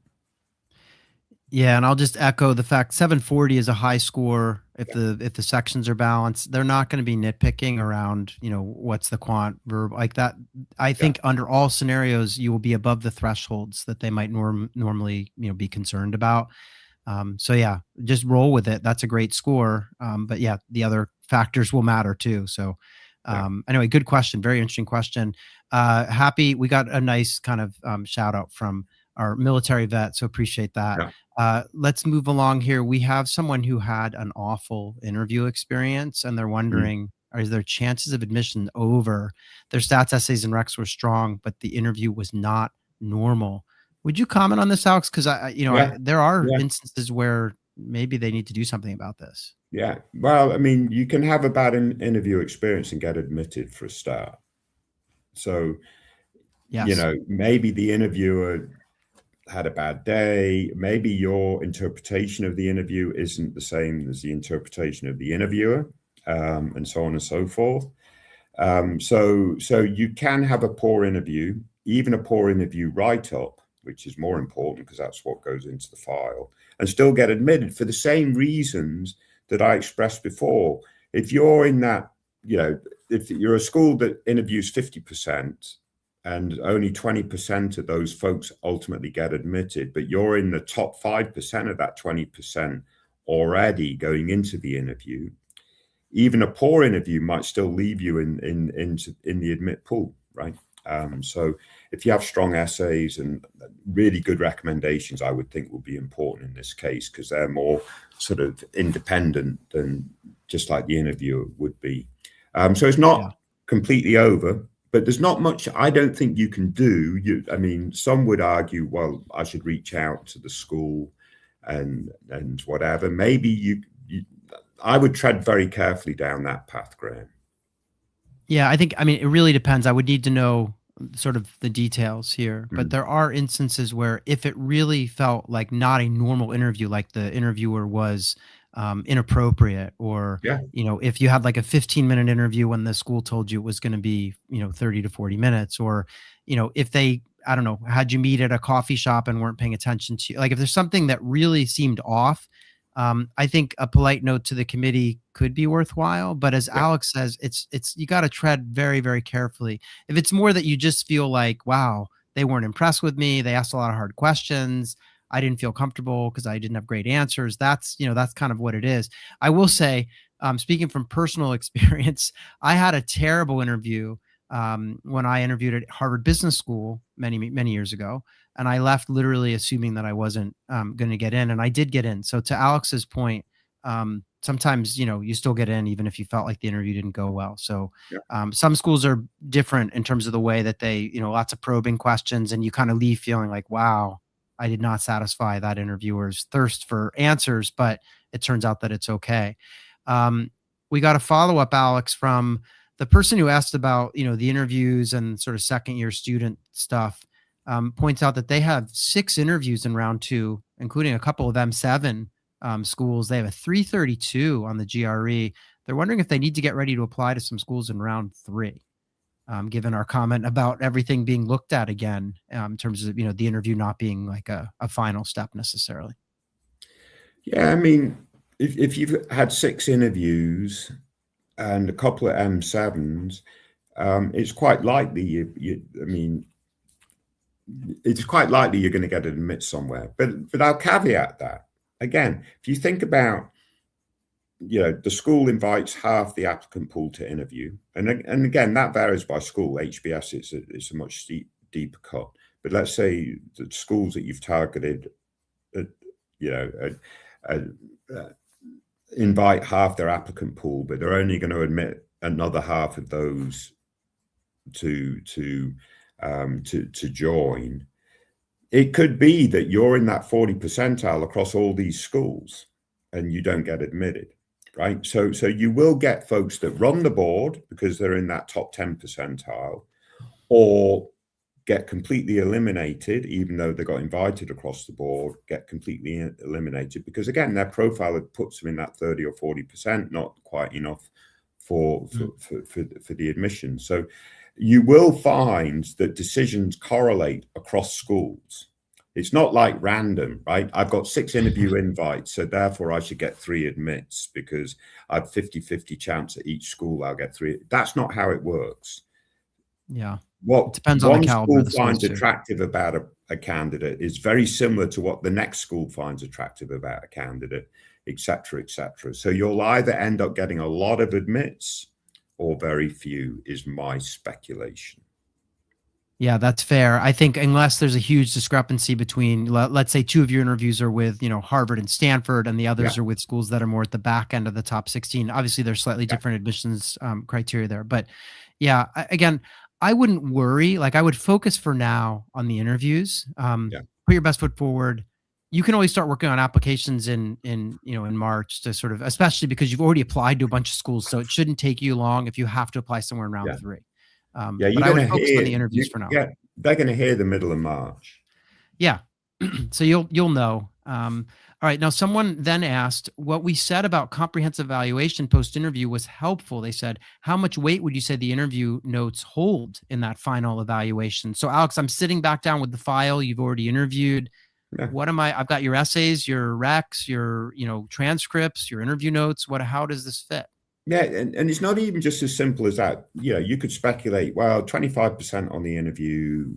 Yeah, and I'll just echo the fact 740 is a high score if the sections are balanced. They're not going to be nitpicking around, what's the quant verb like that. I think under all scenarios you will be above the thresholds that they might normally be concerned about. So yeah, just roll with it. That's a great score. But yeah, the other factors will matter too. So Anyway, good question. Very interesting question. Happy we got a nice kind of shout out from our military vet, so appreciate that. Yeah. Let's move along here. We have someone who had an awful interview experience, and they're wondering, are there chances of admission over? Their stats, essays, and recs were strong, but the interview was not normal. Would you comment on this, Alex? Because there are instances where maybe they need to do something about this. Yeah. Well, I mean, you can have a bad interview experience and get admitted for a start. So, yes. Maybe the interviewer had a bad day. Maybe your interpretation of the interview isn't the same as the interpretation of the interviewer, and so on and so forth. So you can have a poor interview, even a poor interview write-up, which is more important because that's what goes into the file, and still get admitted for the same reasons that I expressed before. If you're in that, if you're a school that interviews 50% and only 20% of those folks ultimately get admitted, but you're in the top 5% of that 20% already going into the interview, even a poor interview might still leave you in the admit pool, right? So if you have strong essays and really good recommendations, I would think will be important in this case because they're more sort of independent than just like the interviewer would be. So it's not completely over, but there's not much I don't think you can do. I mean, some would argue, well, I should reach out to the school and whatever. Maybe I would tread very carefully down that path, Graham. Yeah, I mean, it really depends. I would need to know sort of the details here, but there are instances where if it really felt like not a normal interview, like the interviewer was inappropriate, or, if you had like a 15-minute interview when the school told you it was going to be, 30 to 40 minutes, or, if they, I don't know, had you meet at a coffee shop and weren't paying attention to you, like if there's something that really seemed off, I think a polite note to the committee could be worthwhile, but as Alex says, it's you got to tread very, very carefully. If it's more that you just feel like, wow, they weren't impressed with me, they asked a lot of hard questions, I didn't feel comfortable because I didn't have great answers. That's kind of what it is. I will say, speaking from personal experience, I had a terrible interview when I interviewed at Harvard Business School many, many years ago. And I left literally assuming that I wasn't going to get in, and I did get in. So to Alex's point, sometimes, you still get in even if you felt like the interview didn't go well. So some schools are different in terms of the way that they, lots of probing questions, and you kind of leave feeling like, wow, I did not satisfy that interviewer's thirst for answers, but it turns out that it's okay. We got a follow-up, Alex, from the person who asked about, the interviews and sort of second-year student stuff. Points out that they have 6 interviews in round 2, including a couple of M7 schools. They have a 332 on the GRE. They're wondering if they need to get ready to apply to some schools in round 3, given our comment about everything being looked at again in terms of, the interview not being like a final step necessarily. Yeah, I mean, if you've had 6 interviews and a couple of M7s, it's quite likely it's quite likely you're going to get admit somewhere. But I'll caveat that. Again, if you think about, the school invites half the applicant pool to interview. And again, that varies by school. HBS, it's a much deeper cut. But let's say the schools that you've targeted, invite half their applicant pool, but they're only going to admit another half of those to join. It could be that you're in that 40 percentile across all these schools and you don't get admitted, right? So you will get folks that run the board because they're in that top 10 percentile, or get completely eliminated, even though they got invited across the board, get completely eliminated because, again, their profile puts them in that 30 or 40%, not quite enough for the admission. So you will find that decisions correlate across schools. It's not like random, right? I've got 6 interview invites, so therefore I should get 3 admits because I've 50-50 chance at each school I'll get 3. That's not how it works. Yeah. What it depends on the caliber one of the school finds schools, attractive about a candidate is very similar to what the next school finds attractive about a candidate, et cetera, et cetera. So you'll either end up getting a lot of admits or very few is my speculation. Yeah, that's fair. I think unless there's a huge discrepancy between, let's say 2 of your interviews are with, Harvard and Stanford, and the others Yeah. are with schools that are more at the back end of the top 16. Obviously, there's slightly Yeah. different admissions criteria there. But yeah, again, I wouldn't worry. Like, I would focus for now on the interviews. Yeah. Put your best foot forward. You can always start working on applications in March to sort of, especially because you've already applied to a bunch of schools, so it shouldn't take you long if you have to apply somewhere in round Yeah. 3. Yeah, you're But I going would to focus on hear the interviews for now. Yeah, they're going to hear the middle of March. Yeah. So you'll know. All right. Now, someone then asked, what we said about comprehensive evaluation post-interview was helpful. They said, how much weight would you say the interview notes hold in that final evaluation? So, Alex, I'm sitting back down with the file. You've already interviewed. Yeah. I've got your essays, your recs, your, transcripts, your interview notes. How does this fit? Yeah, and it's not even just as simple as that. You could speculate, well, 25% on the interview,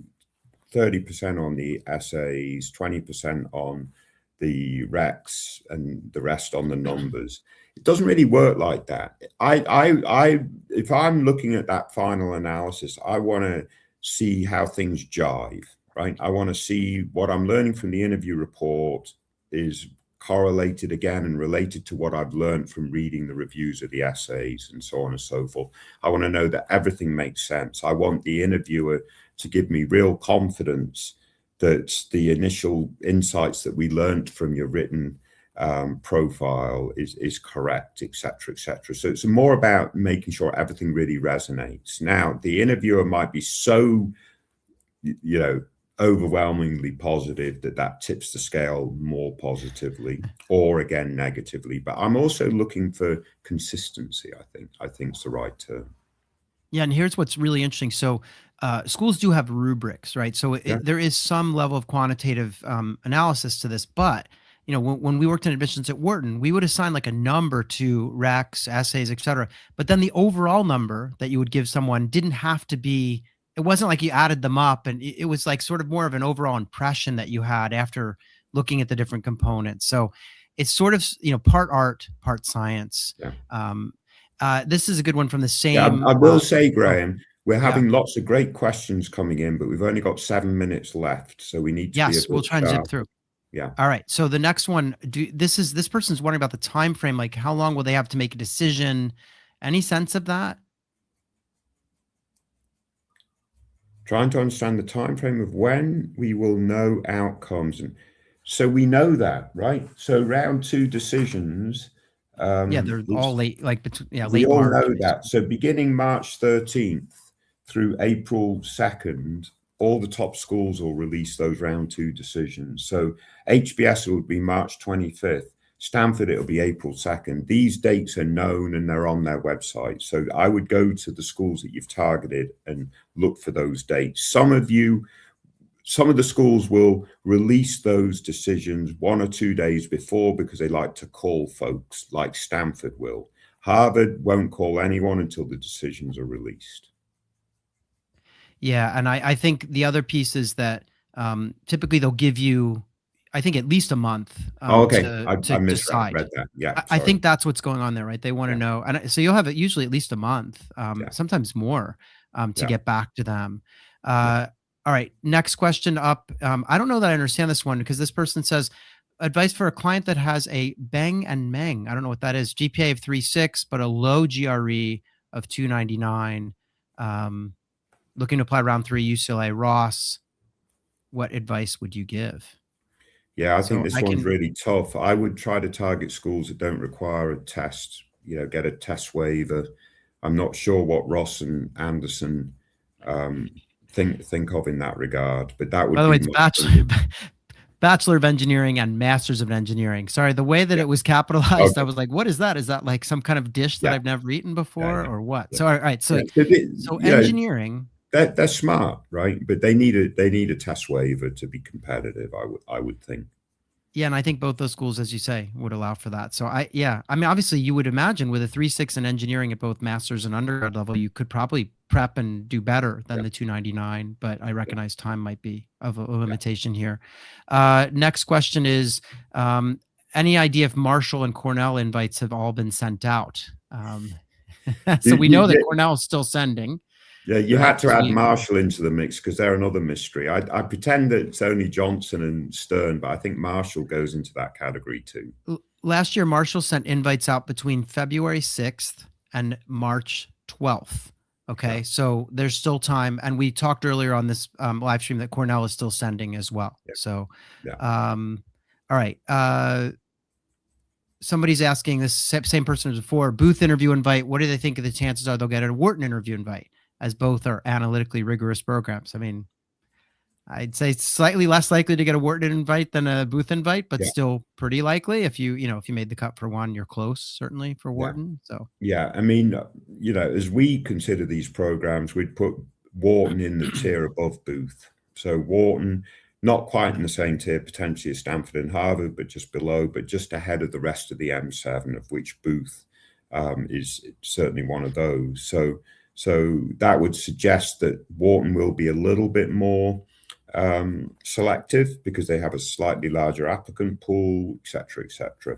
30% on the essays, 20% on the recs, and the rest on the numbers. It doesn't really work like that. If I'm looking at that final analysis, I want to see how things jive, right? I want to see what I'm learning from the interview report is correlated again and related to what I've learned from reading the reviews of the essays and so on and so forth. I want to know that everything makes sense. I want the interviewer to give me real confidence that the initial insights that we learned from your written profile is correct, etc., etc. So it's more about making sure everything really resonates. Now, the interviewer might be so, overwhelmingly positive that tips the scale more positively or again negatively, but I'm also looking for consistency. I think it's the right term. Yeah, and here's what's really interesting. So schools do have rubrics, right? So there is some level of quantitative analysis to this, but when we worked in admissions at Wharton, we would assign like a number to recs, essays, et cetera, but then the overall number that you would give someone didn't have to be, it wasn't like you added them up, and it was like sort of more of an overall impression that you had after looking at the different components. So it's sort of, part art, part science. Yeah. This is a good one from the same. Yeah, I will say, Graham, we're having lots of great questions coming in, but we've only got 7 minutes left, so we need to. Yes, we'll try and zip through. Yeah. All right. So the next one, this person's wondering about the time frame. Like, how long will they have to make a decision? Any sense of that? Trying to understand the time frame of when we will know outcomes, and so we know that, right? So round 2 decisions. They're all late, we late all March. know that. So beginning March 13th through April 2nd, all the top schools will release those round 2 decisions. So HBS will be March 25th. Stanford, it'll be April 2nd. These dates are known and they're on their website. So I would go to the schools that you've targeted and look for those dates. Some of the schools will release those decisions 1 or 2 days before because they like to call folks, like Stanford will. Harvard won't call anyone until the decisions are released. Yeah, and I think the other piece is that typically they'll give you, I think, at least a month to decide. That. Yeah, I think that's what's going on there, right? They want to know, and so you'll have it usually at least a month, sometimes more, to get back to them. All right, next question up. I don't know that I understand this one because this person says, advice for a client that has a Beng and Meng. I don't know what that is. GPA of 3.6, but a low GRE of 299. Looking to apply round 3, UCLA, Ross. What advice would you give? Yeah, I think this one's really tough. I would try to target schools that don't require a test, get a test waiver. I'm not sure what Ross and Anderson think of in that regard, but that would. By the way, it's Bachelor of Engineering and Masters of Engineering. Sorry, the way that it was capitalized, okay. I was like, what is that? Is that like some kind of dish that I've never eaten before or what? So, all right. So, engineering. They're smart, right? But they need a test waiver to be competitive, I would think. Yeah, and I think both those schools, as you say, would allow for that. So I mean, obviously you would imagine with a 3.6 in engineering at both master's and undergrad level, you could probably prep and do better than the 299, but I recognize time might be of a limitation here. Next question is, any idea if Marshall and Cornell invites have all been sent out? So we know that You, Cornell is still sending, yeah, you right? had to add Marshall into the mix because they're another mystery. I pretend that it's only Johnson and Stern, but I think Marshall goes into that category too. Last year, Marshall sent invites out between February 6th and March 12th. Okay, so there's still time, and we talked earlier on this live stream that Cornell is still sending as well. Yeah. So, Yeah. All right. Somebody's asking this same person as before. Booth interview invite. What do they think of the chances are they'll get a Wharton interview invite, as both are analytically rigorous programs? I mean, I'd say it's slightly less likely to get a Wharton invite than a Booth invite, but still pretty likely. If you made the cut for one, you're close, certainly for Wharton. So yeah, I mean, as we consider these programs, we'd put Wharton in the tier above Booth. So Wharton, not quite in the same tier potentially as Stanford and Harvard, but just below, but just ahead of the rest of the M7, of which Booth is certainly one of those. So that would suggest that Wharton will be a little bit more selective because they have a slightly larger applicant pool, et cetera, et cetera.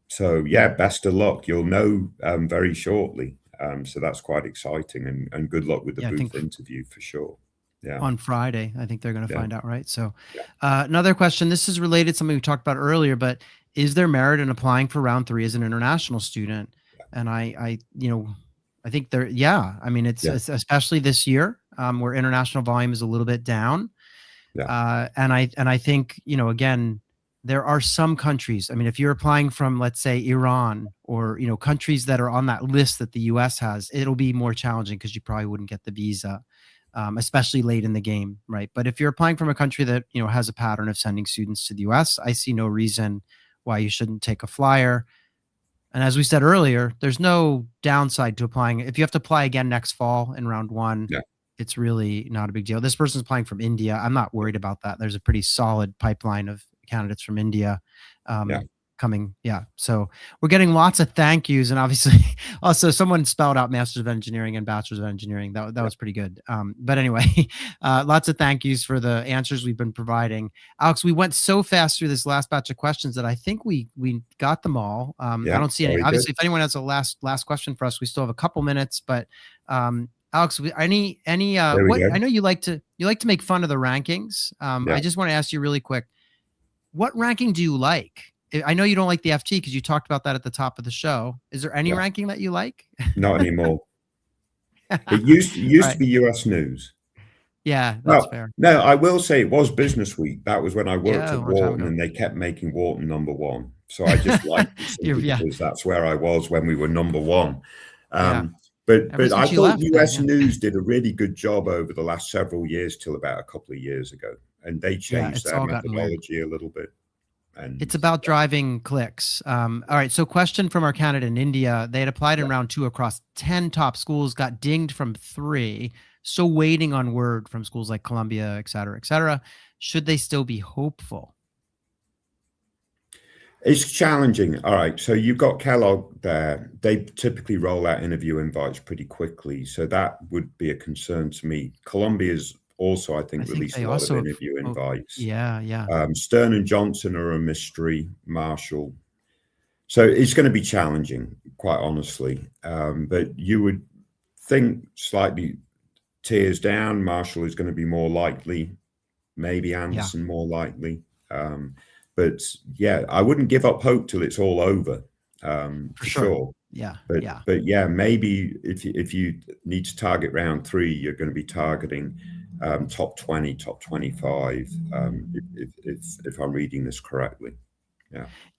So yeah, best of luck. You'll know very shortly. So that's quite exciting, and good luck with the Booth interview for sure. Yeah. On Friday, I think they're going to find out, right? So another question, this is related to something we talked about earlier, but is there merit in applying for round 3 as an international student? And I think there, I mean, it's especially this year where international volume is a little bit down. And I think, again, there are some countries, I mean, if you're applying from, let's say, Iran or, countries that are on that list that the US has, it'll be more challenging because you probably wouldn't get the visa. Especially late in the game, right? But if you're applying from a country that has a pattern of sending students to the U.S., I see no reason why you shouldn't take a flyer. And as we said earlier, there's no downside to applying. If you have to apply again next fall in round 1, it's really not a big deal. This person's applying from India. I'm not worried about that. There's a pretty solid pipeline of candidates from India coming. So we're getting lots of thank yous, and obviously also someone spelled out Masters of Engineering and Bachelors of Engineering. That was pretty good. But anyway, lots of thank yous for the answers we've been providing. Alex, we went so fast through this last batch of questions that I think we got them all. I don't see any. Obviously, if anyone has a last question for us, we still have a couple minutes. But Alex, any what I know you like to make fun of the rankings. I just want to ask you really quick, what ranking do you like? I know you don't like the FT because you talked about that at the top of the show. Is there any ranking that you like? Not anymore. It used to be US News. Yeah, that's fair. No, I will say it was Business Week. That was when I worked at Wharton, and they kept making Wharton number 1. So I just liked it because that's where I was when we were number 1. But I thought US News did a really good job over the last several years till about a couple of years ago, and they changed their methodology a little bit. And it's about driving clicks. All right. So question from our candidate in India. They had applied in round 2 across 10 top schools, got dinged from 3. So waiting on word from schools like Columbia, et cetera, et cetera. Should they still be hopeful? It's challenging. All right. So you've got Kellogg there. They typically roll out interview invites pretty quickly. So that would be a concern to me. Columbia's also, I think released a lot of interview invites. Stern and Johnson are a mystery. Marshall. So it's going to be challenging, quite honestly. But you would think slightly tiers down. Marshall is going to be more likely. Maybe Anderson more likely. But yeah, I wouldn't give up hope till it's all over. For sure. But yeah, maybe if you need to target round 3, you're going to be targeting top 20, top 25, if I'm reading this correctly.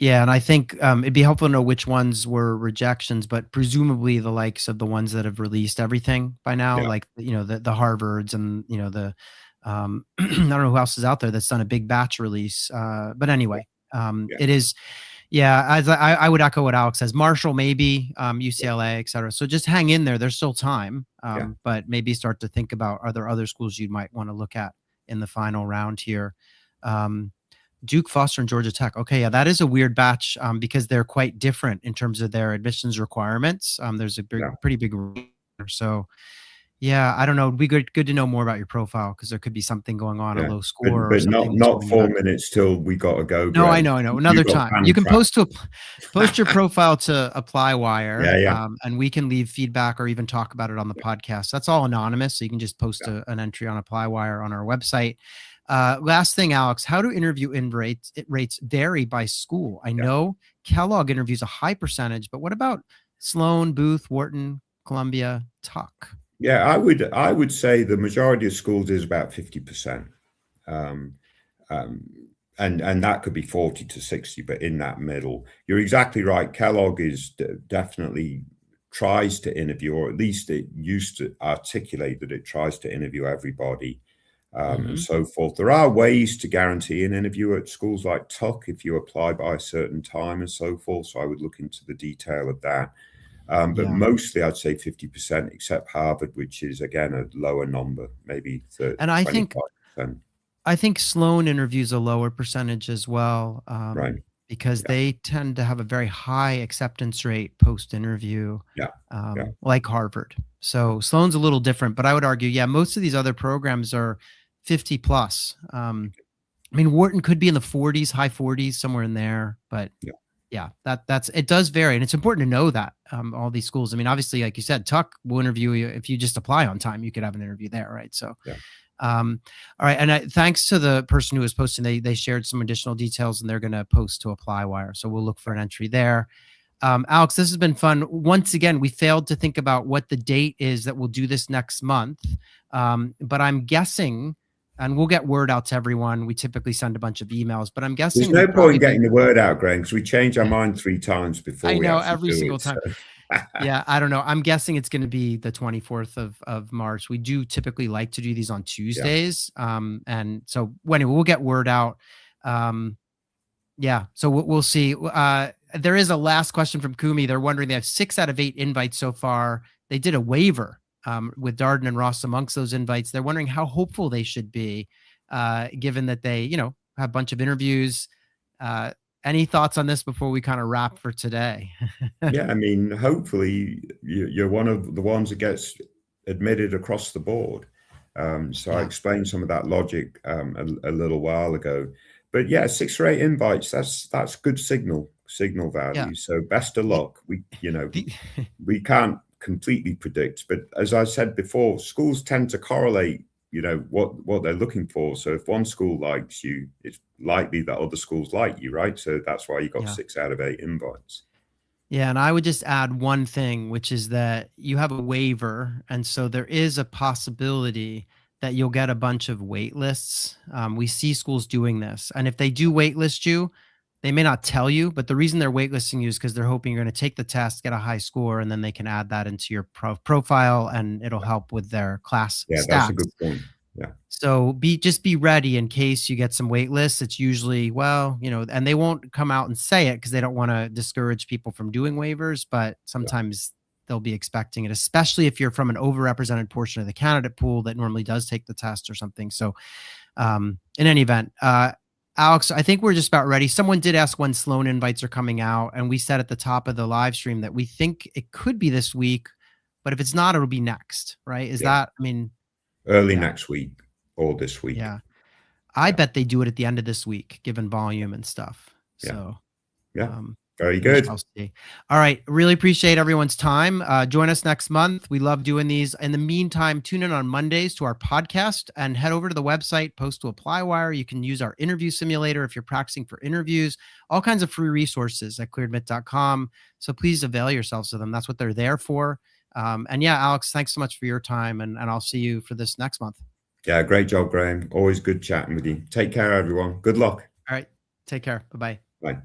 And I think it'd be helpful to know which ones were rejections, but presumably the likes of the ones that have released everything by now, like the Harvards and the I don't know who else is out there that's done a big batch release. But anyway, it is. As I would echo what Alex says, Marshall, maybe UCLA, et cetera. So just hang in there. There's still time, but maybe start to think about, are there other schools you might want to look at in the final round here? Duke, Foster, and Georgia Tech. Okay, that is a weird batch because they're quite different in terms of their admissions requirements. There's a pretty big range. So Yeah, I don't know. It'd be good to know more about your profile because there could be something going on, a Yeah, low score or but something that's not holding you back. 4 minutes till we got to go, No, Graham. I know. You Another got time. You panic can track. post your profile to ApplyWire, Yeah, yeah. and we can leave feedback or even talk about it on the podcast. That's all anonymous, so you can just post Yeah. an entry on ApplyWire on our website. Last thing, Alex, how do interview rates vary by school? I know Kellogg interviews a high percentage, but what about Sloan, Booth, Wharton, Columbia, Tuck? Yeah, I would say the majority of schools is about 50%. Um, um, and that could be 40 to 60, but in that middle. You're exactly right. Kellogg is definitely tries to interview, or at least it used to articulate that it tries to interview everybody, and so forth. There are ways to guarantee an interview at schools like Tuck if you apply by a certain time and so forth. So I would look into the detail of that. But mostly I'd say 50%, except Harvard, which is again a lower number, maybe 30, And 25%. I think Sloan interviews a lower percentage as well, Right. because Yeah. they tend to have a very high acceptance rate post interview, Yeah. like Harvard. So Sloan's a little different, but I would argue, yeah, most of these other programs are 50 plus. I mean, Wharton could be in the 40s, high 40s, somewhere in there, but yeah, that's it does vary, and it's important to know that all these schools. I mean, obviously, like you said, Tuck will interview you if you just apply on time. You could have an interview there, right? So. Yeah. All right. And thanks to the person who was posting, they shared some additional details and they're going to post to ApplyWire. So we'll look for an entry there. Alex, this has been fun. Once again, we failed to think about what the date is that we'll do this next month. But I'm guessing, and we'll get word out to everyone. We typically send a bunch of emails, but I'm guessing there's no point getting the word out, Graham, because we change our mind 3 times before I we know actually every do single it, time. so. Yeah, I don't know. I'm guessing it's going to be the 24th of March. We do typically like to do these on Tuesdays. And so anyway, we'll get word out. Yeah, so we'll see. There is a last question from Kumi. They're wondering, they have 6 out of 8 invites so far. They did a waiver with Darden and Ross amongst those invites. They're wondering how hopeful they should be, given that they, have a bunch of interviews. Any thoughts on this before we kind of wrap for today? Yeah, I mean, hopefully you're one of the ones that gets admitted across the board. So I explained some of that logic a little while ago. But yeah, 6 or 8 invites, that's good signal value. Yeah. So best of luck. We can't completely predict, but as I said before, schools tend to correlate what they're looking for. So if one school likes you, it's likely that other schools like you, right? So that's why you got 6 out of 8 invites. Yeah, and I would just add one thing, which is that you have a waiver, and so there is a possibility that you'll get a bunch of wait lists. We see schools doing this, and if they do waitlist you, they may not tell you, but the reason they're waitlisting you is because they're hoping you're going to take the test, get a high score, and then they can add that into your profile, and it'll help with their class stats. That's a good point. Yeah. So just be ready in case you get some wait lists. It's usually, and they won't come out and say it because they don't want to discourage people from doing waivers, but sometimes they'll be expecting it, especially if you're from an overrepresented portion of the candidate pool that normally does take the test or something. So in any event, Alex, I think we're just about ready. Someone did ask when Sloan invites are coming out, and we said at the top of the live stream that we think it could be this week, but if it's not, it'll be next, right? Early next week or this week. Yeah. I bet they do it at the end of this week, given volume and stuff. So, very good. I'll see. All right. Really appreciate everyone's time. Join us next month. We love doing these. In the meantime, tune in on Mondays to our podcast and head over to the website, post to ApplyWire. You can use our interview simulator if you're practicing for interviews, all kinds of free resources at clearadmit.com. So please avail yourselves of them. That's what they're there for. And yeah, Alex, thanks so much for your time, and I'll see you for this next month. Yeah, great job, Graham. Always good chatting with you. Take care, everyone. Good luck. All right. Take care. Bye-bye. Bye.